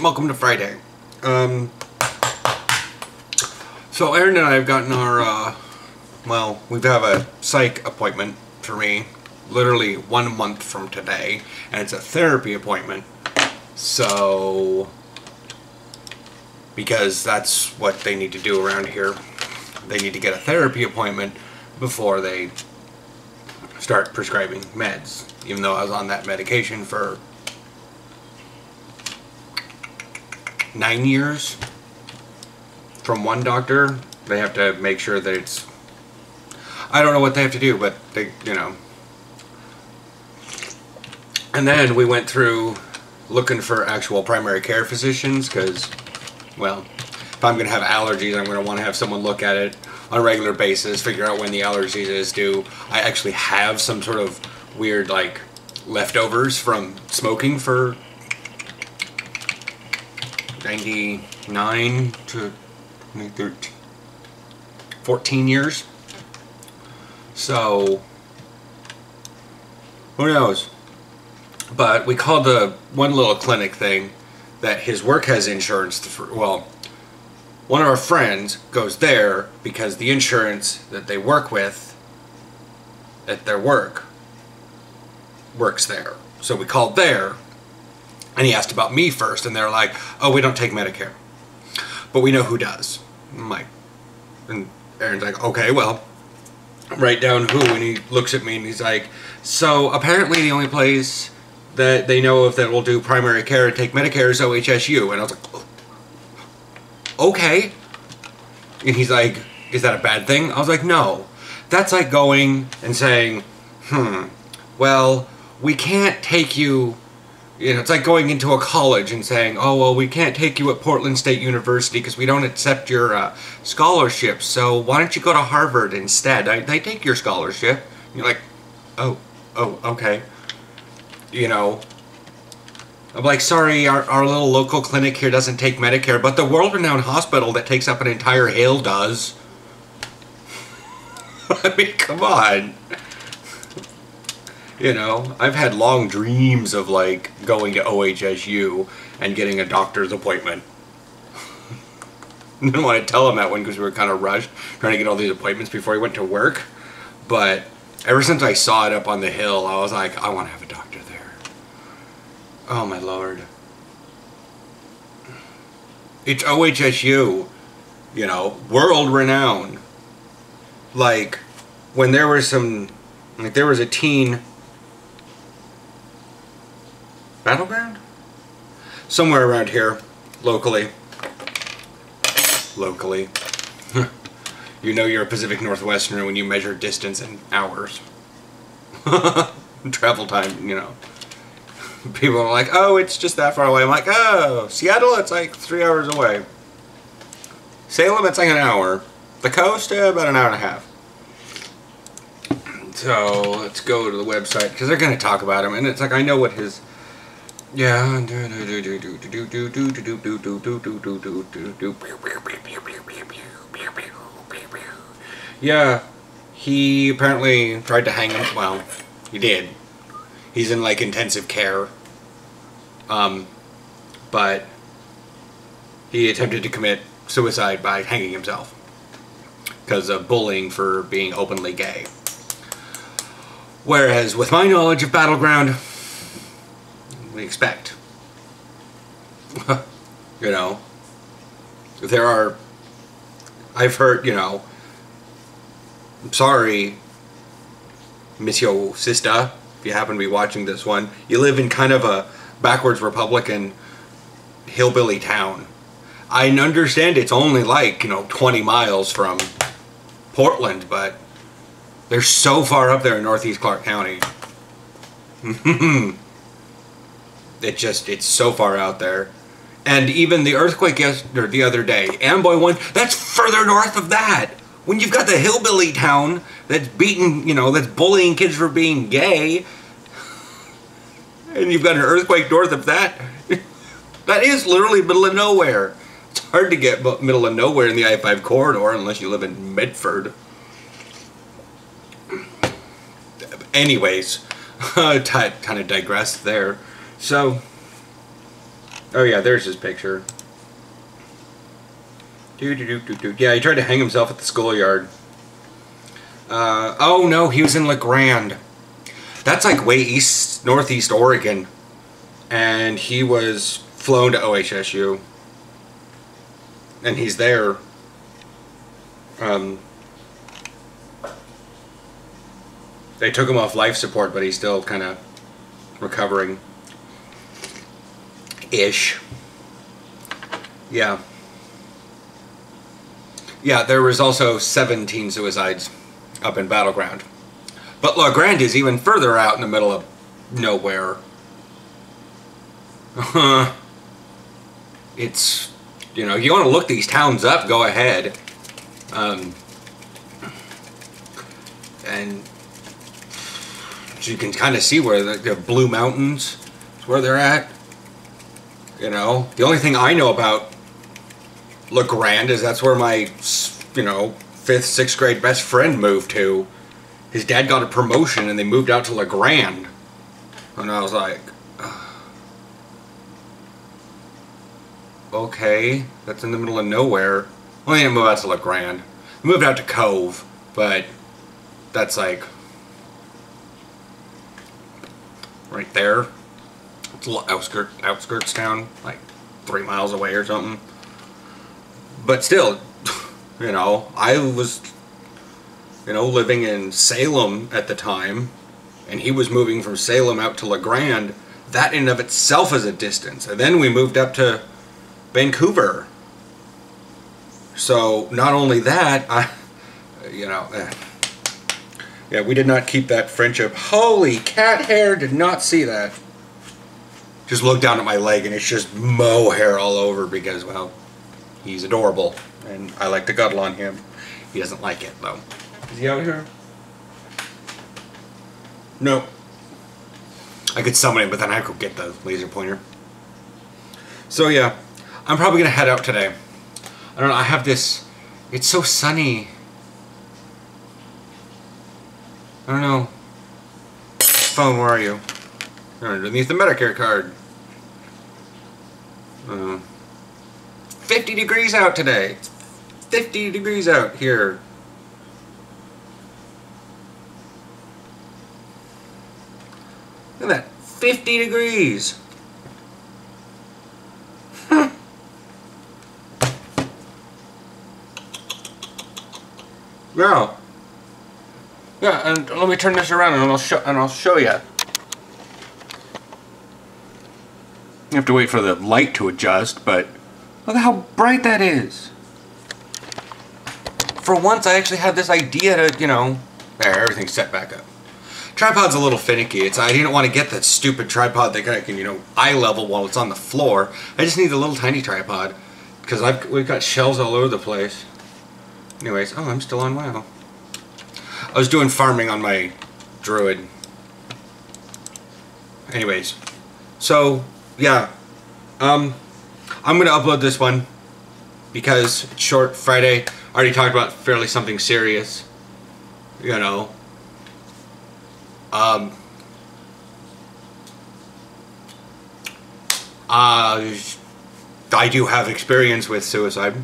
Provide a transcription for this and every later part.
Welcome to Friday. So Aaron and I have gotten our, we have a psych appointment for me literally 1 month from today, and it's a therapy appointment. So, because that's what they need to do around here. They need to get a therapy appointment before they start prescribing meds, even though I was on that medication for 9 years from one doctor. They have to make sure that it's, I don't know what they have to do, but they, you know. And then we went through looking for actual primary care physicians because, well, if I'm going to have allergies, I'm going to want to have someone look at it on a regular basis, figure out when the allergies is due. I actually have some sort of weird, like, leftovers from smoking for 99 to 13, 14 years. So, who knows? But we called the one little clinic thing that his work has insurance for. Well, one of our friends goes there because the insurance that they work with at their work works there. So we called there, and he asked about me first, and they're like, oh, we don't take Medicare, but we know who does. I'm like, and Aaron's like, okay, well, write down who, and he looks at me and he's like, so apparently the only place that they know of that will do primary care and take Medicare is OHSU. And I was like, okay. And he's like, is that a bad thing? I was like, no. That's like going and saying, well, we can't take you, you know, it's like going into a college and saying, oh, well, we can't take you at Portland State University because we don't accept your scholarship, so why don't you go to Harvard instead? They take your scholarship. And you're like, oh, okay. You know, I'm like, sorry, our little local clinic here doesn't take Medicare, but the Renown Hospital that takes up an entire hill does. I mean, come on. You know, I've had long dreams of, like, going to OHSU and getting a doctor's appointment. Didn't want to tell him that one because we were kind of rushed trying to get all these appointments before he went to work. But ever since I saw it up on the hill, I was like, I want to have a doctor there. Oh, my Lord. It's OHSU, you know, world renowned. Like, when there was some, like, there was a teen battleground? Somewhere around here, locally. You know you're a Pacific Northwesterner when you measure distance in hours. Travel time, you know. People are like, oh, it's just that far away. I'm like, oh, Seattle, it's like 3 hours away. Salem, it's like an hour. The coast, about an hour and a half. So, let's go to the website, because they're going to talk about him, and it's like, I know what his... Yeah. Yeah, he apparently tried to hang him. Well, he did. He's in, like, intensive care. But he attempted to commit suicide by hanging himself because of bullying for being openly gay. Whereas, with my knowledge of Battleground, we expect. You know, there are, I've heard, you know, I'm sorry, Monsieur Sista, if you happen to be watching this one, you live in kind of a backwards Republican hillbilly town. I understand it's only like, you know, 20 miles from Portland, but they're so far up there in Northeast Clark County. It's so far out there. And even the earthquake the other day, Amboy one, that's further north of that. When you've got the hillbilly town that's beating, you know, that's bullying kids for being gay, and you've got an earthquake north of that, that is literally middle of nowhere. It's hard to get middle of nowhere in the I-5 corridor unless you live in Medford. Anyways, kind of digressed there. So, Oh yeah, there's his picture. Yeah, he tried to hang himself at the schoolyard. Oh no, he was in LeGrand. That's like way east, northeast Oregon. And he was flown to OHSU. And he's there. They took him off life support, but he's still kind of recovering. Ish. Yeah. Yeah, there was also 17 suicides up in Battleground. But LeGrand is even further out in the middle of nowhere. It's, you know, you want to look these towns up, go ahead. And you can kind of see where the Blue Mountains is where they're at. You know, the only thing I know about LeGrand is that's where my, you know, 5th, 6th grade best friend moved to. His dad got a promotion and they moved out to LeGrand. And I was like, okay, that's in the middle of nowhere. Well, they didn't move out to LeGrand. They moved out to Cove, but that's like right there. It's a little outskirts town, like 3 miles away or something. But still, you know, I was, you know, living in Salem at the time, and he was moving from Salem out to LeGrand. That in and of itself is a distance. And then we moved up to Vancouver. So not only that, yeah, we did not keep that friendship. Holy cat hair, did not see that. Just looked down at my leg and it's just mohair all over because, well, he's adorable and I like to cuddle on him. He doesn't like it though. Is he out here? No. I could summon him, but then I could get the laser pointer. So yeah, I'm probably gonna head out today. I don't know, I have this, it's so sunny. I don't know. Phone, where are you? You're underneath the Medicare card. 50 degrees out today. 50 degrees out here. Look at that. 50 degrees. Yeah. Yeah, and let me turn this around and I'll show you. You have to wait for the light to adjust, but look at how bright that is. For once, I actually had this idea to, you know, there, everything's set back up. Tripod's a little finicky. I didn't want to get that stupid tripod that can, you know, eye level while it's on the floor. I just need a little tiny tripod because we've got shelves all over the place. Anyways, oh, I'm still on WoW. I was doing farming on my druid. Anyways, so yeah, I'm gonna upload this one because it's short. Friday. I already talked about fairly something serious. You know. I do have experience with suicide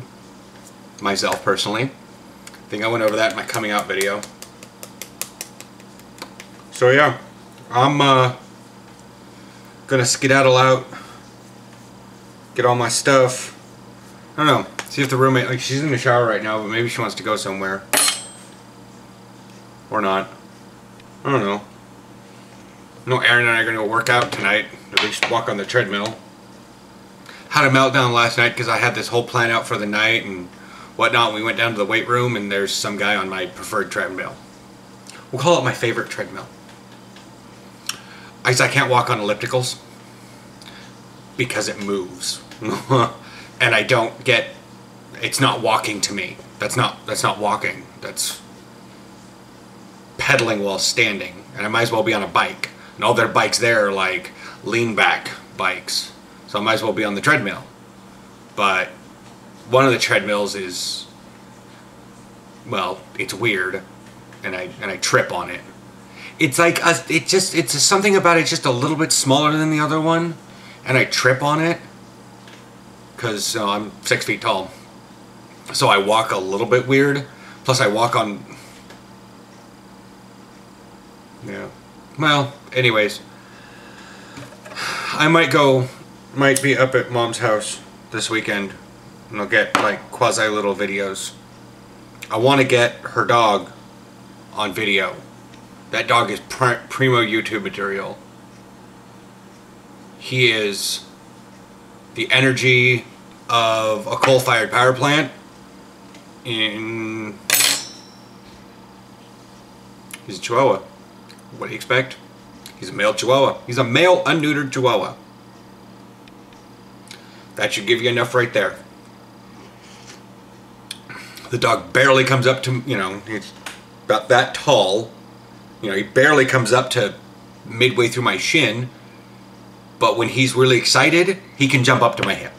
myself personally. I think I went over that in my coming out video. So yeah, I'm gonna skedaddle out, get all my stuff. I don't know, see if the roommate, like, she's in the shower right now, but maybe she wants to go somewhere. Or not. I don't know. No, Aaron and I are gonna go work out tonight, at least walk on the treadmill. Had a meltdown last night because I had this whole plan out for the night and whatnot. We went down to the weight room and there's some guy on my preferred treadmill. We'll call it my favorite treadmill. I can't walk on ellipticals because it moves. And I don't get, it's not walking to me. That's not walking. That's pedaling while standing. And I might as well be on a bike. And all their bikes there are like lean back bikes. So I might as well be on the treadmill. But one of the treadmills is, well, it's weird. And I trip on it. It's like, it's something about it just a little bit smaller than the other one. And I trip on it. because I'm 6 feet tall. So I walk a little bit weird. Plus I walk on... Yeah. Well, anyways. I might be up at Mom's house this weekend. And I'll get like quasi little videos. I want to get her dog on video. That dog is primo YouTube material. He is the energy of a coal-fired power plant. He's a Chihuahua. What do you expect? He's a male Chihuahua. He's a male unneutered Chihuahua. That should give you enough right there. The dog barely comes up to, he's about that tall. He barely comes up to midway through my shin. But when he's really excited, he can jump up to my hip.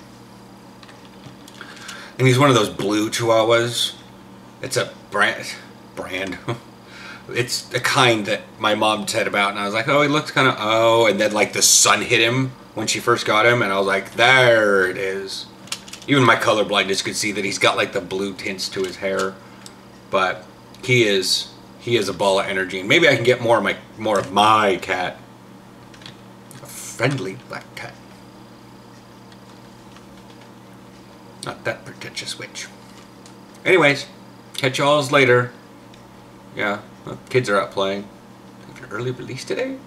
And he's one of those blue Chihuahuas. It's a brand. It's a kind that my mom said about, and I was like, oh, he looks kind of, and then like the sun hit him when she first got him, and I was like, there it is. Even my colorblindness could see that he's got like the blue tints to his hair, but he is a ball of energy. And maybe I can get more of my cat, a friendly black cat, not that pretentious witch. Anyways, catch y'all's later. Yeah, the kids are out playing. Have your early release today?